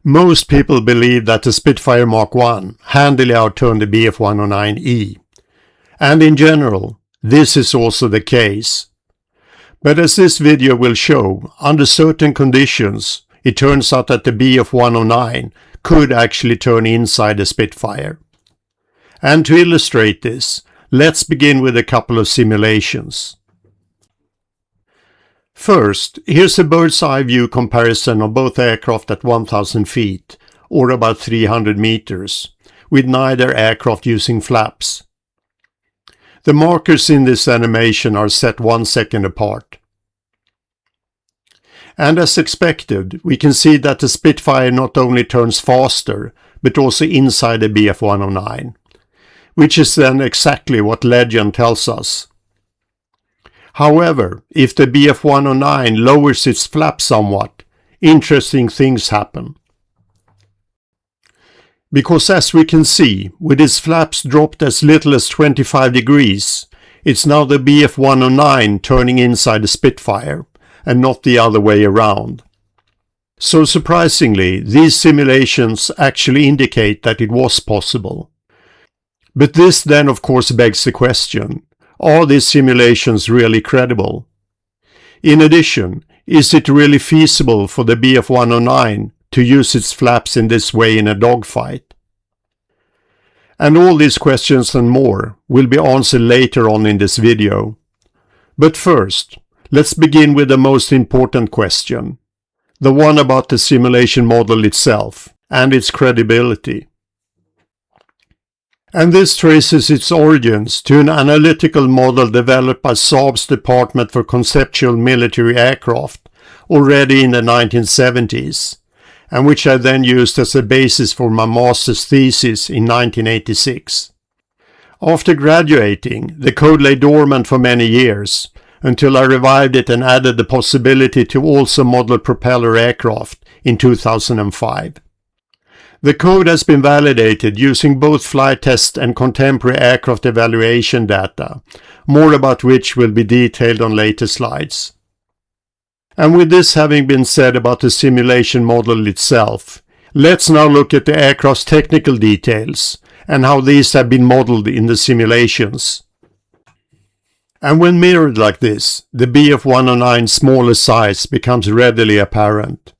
Most people believe that the Spitfire Mk I handily outturned the Bf-109E, and in general, this is also the case. But as this video will show, under certain conditions, it turns out that the Bf-109 could actually turn inside the Spitfire. And to illustrate this, let's begin with a couple of simulations. First, here's a bird's eye view comparison of both aircraft at 1000 feet, or about 300 meters, with neither aircraft using flaps. The markers in this animation are set 1 second apart. And as expected, we can see that the Spitfire not only turns faster, but also inside the Bf-109, which is then exactly what legend tells us. However, if the Bf-109 lowers its flaps somewhat, interesting things happen. Because as we can see, with its flaps dropped as little as 25 degrees, it's now the Bf-109 turning inside the Spitfire, and not the other way around. So surprisingly, these simulations actually indicate that it was possible. But this then of course begs the question, are these simulations really credible? In addition, is it really feasible for the Bf-109 to use its flaps in this way in a dogfight? And all these questions and more will be answered later on in this video. But first, let's begin with the most important question, the one about the simulation model itself and its credibility. And this traces its origins to an analytical model developed by Saab's Department for Conceptual Military Aircraft already in the 1970s, and which I then used as a basis for my master's thesis in 1986. After graduating, the code lay dormant for many years, until I revived it and added the possibility to also model propeller aircraft in 2005. The code has been validated using both flight test and contemporary aircraft evaluation data, more about which will be detailed on later slides. And with this having been said about the simulation model itself, let's now look at the aircraft's technical details and how these have been modeled in the simulations. And when mirrored like this, the Bf-109's smaller size becomes readily apparent.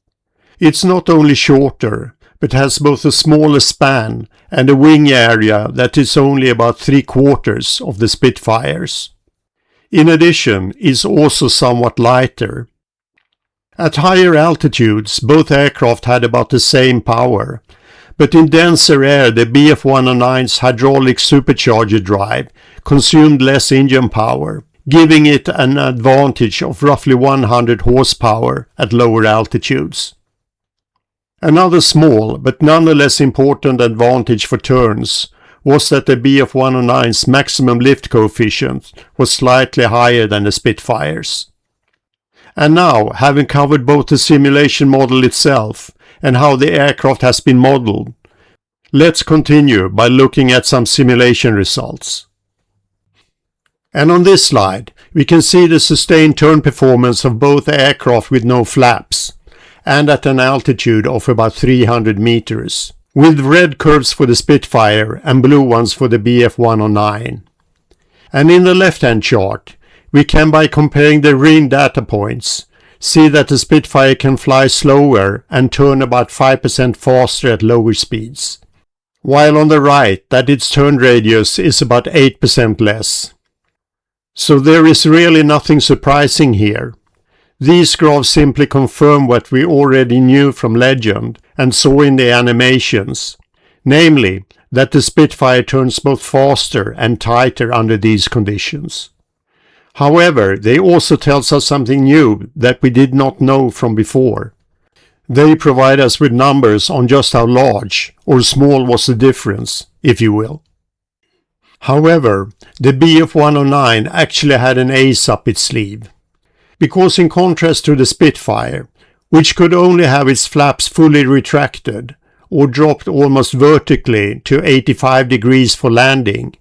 It's not only shorter, but has both a smaller span and a wing area that is only about 3/4 of the Spitfire's. In addition, it's also somewhat lighter. At higher altitudes, both aircraft had about the same power, but in denser air the Bf-109's hydraulic supercharger drive consumed less engine power, giving it an advantage of roughly 100 horsepower at lower altitudes. Another small, but nonetheless important advantage for turns was that the Bf-109's maximum lift coefficient was slightly higher than the Spitfire's. And now, having covered both the simulation model itself and how the aircraft has been modeled, let's continue by looking at some simulation results. And on this slide, we can see the sustained turn performance of both aircraft with no flaps, and at an altitude of about 300 meters, with red curves for the Spitfire and blue ones for the Bf-109. And in the left-hand chart, we can, by comparing the ring data points, see that the Spitfire can fly slower and turn about 5% faster at lower speeds, while on the right that its turn radius is about 8% less. So there is really nothing surprising here. These graphs simply confirm what we already knew from legend and saw in the animations, namely that the Spitfire turns both faster and tighter under these conditions. However, they also tell us something new that we did not know from before. They provide us with numbers on just how large or small was the difference, if you will. However, the Bf-109 actually had an ace up its sleeve. Because in contrast to the Spitfire, which could only have its flaps fully retracted or dropped almost vertically to 85 degrees for landing,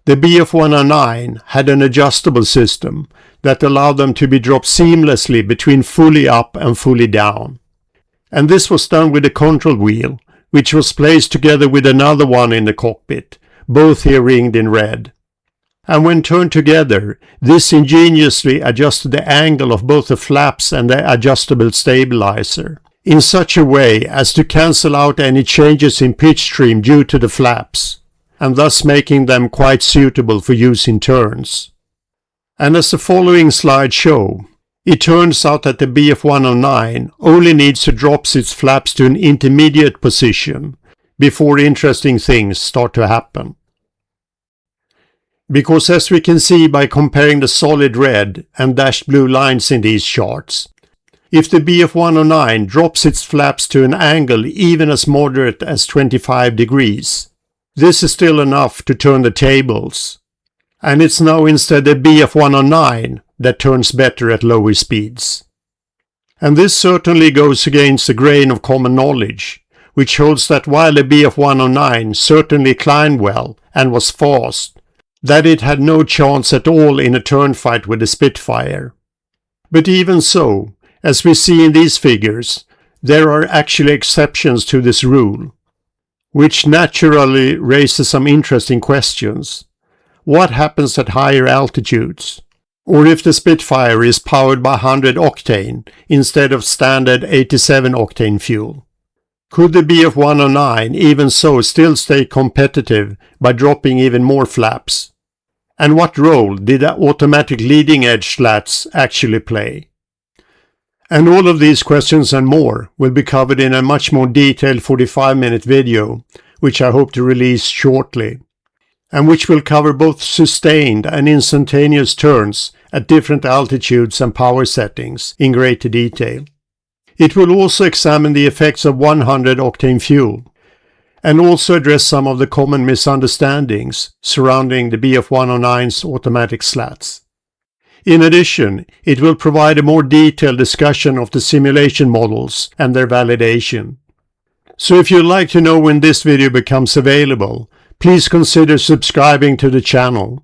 the Bf-109 had an adjustable system that allowed them to be dropped seamlessly between fully up and fully down. And this was done with a control wheel, which was placed together with another one in the cockpit, both here ringed in red. And when turned together, this ingeniously adjusted the angle of both the flaps and the adjustable stabilizer, in such a way as to cancel out any changes in pitch stream due to the flaps, and thus making them quite suitable for use in turns. And as the following slides show, it turns out that the Bf-109 only needs to drop its flaps to an intermediate position before interesting things start to happen. Because as we can see by comparing the solid red and dashed blue lines in these charts, if the Bf-109 drops its flaps to an angle even as moderate as 25 degrees, this is still enough to turn the tables, and it's now instead the Bf-109 that turns better at lower speeds. And this certainly goes against the grain of common knowledge, which holds that while the Bf-109 certainly climbed well and was fast, that it had no chance at all in a turn fight with the Spitfire. But even so, as we see in these figures, there are actually exceptions to this rule, which naturally raises some interesting questions. What happens at higher altitudes? Or if the Spitfire is powered by 100 octane instead of standard 87 octane fuel? Could the Bf-109 even so still stay competitive by dropping even more flaps? And what role did the automatic leading edge slats actually play? And all of these questions and more will be covered in a much more detailed 45-minute video, which I hope to release shortly, and which will cover both sustained and instantaneous turns at different altitudes and power settings in greater detail. It will also examine the effects of 100 octane fuel, and also address some of the common misunderstandings surrounding the Bf-109's automatic slats. In addition, it will provide a more detailed discussion of the simulation models and their validation. So if you'd like to know when this video becomes available, please consider subscribing to the channel.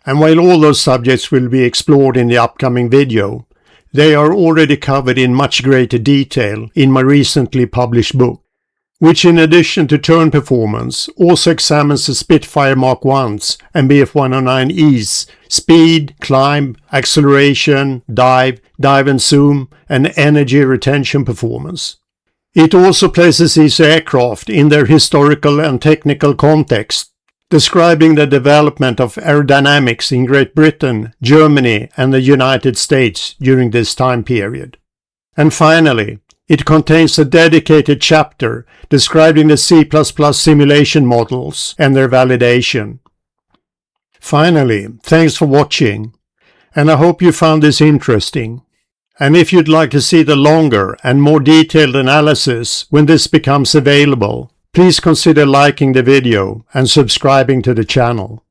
And while all those subjects will be explored in the upcoming video, they are already covered in much greater detail in my recently published book, which in addition to turn performance also examines the Spitfire Mk I's and Bf-109E's speed, climb, acceleration, dive and zoom, and energy retention performance. It also places these aircraft in their historical and technical context, describing the development of aerodynamics in Great Britain, Germany, and the United States during this time period. And finally, it contains a dedicated chapter describing the C++ simulation models and their validation. Finally, thanks for watching, and I hope you found this interesting. And if you'd like to see the longer and more detailed analysis when this becomes available, please consider liking the video and subscribing to the channel.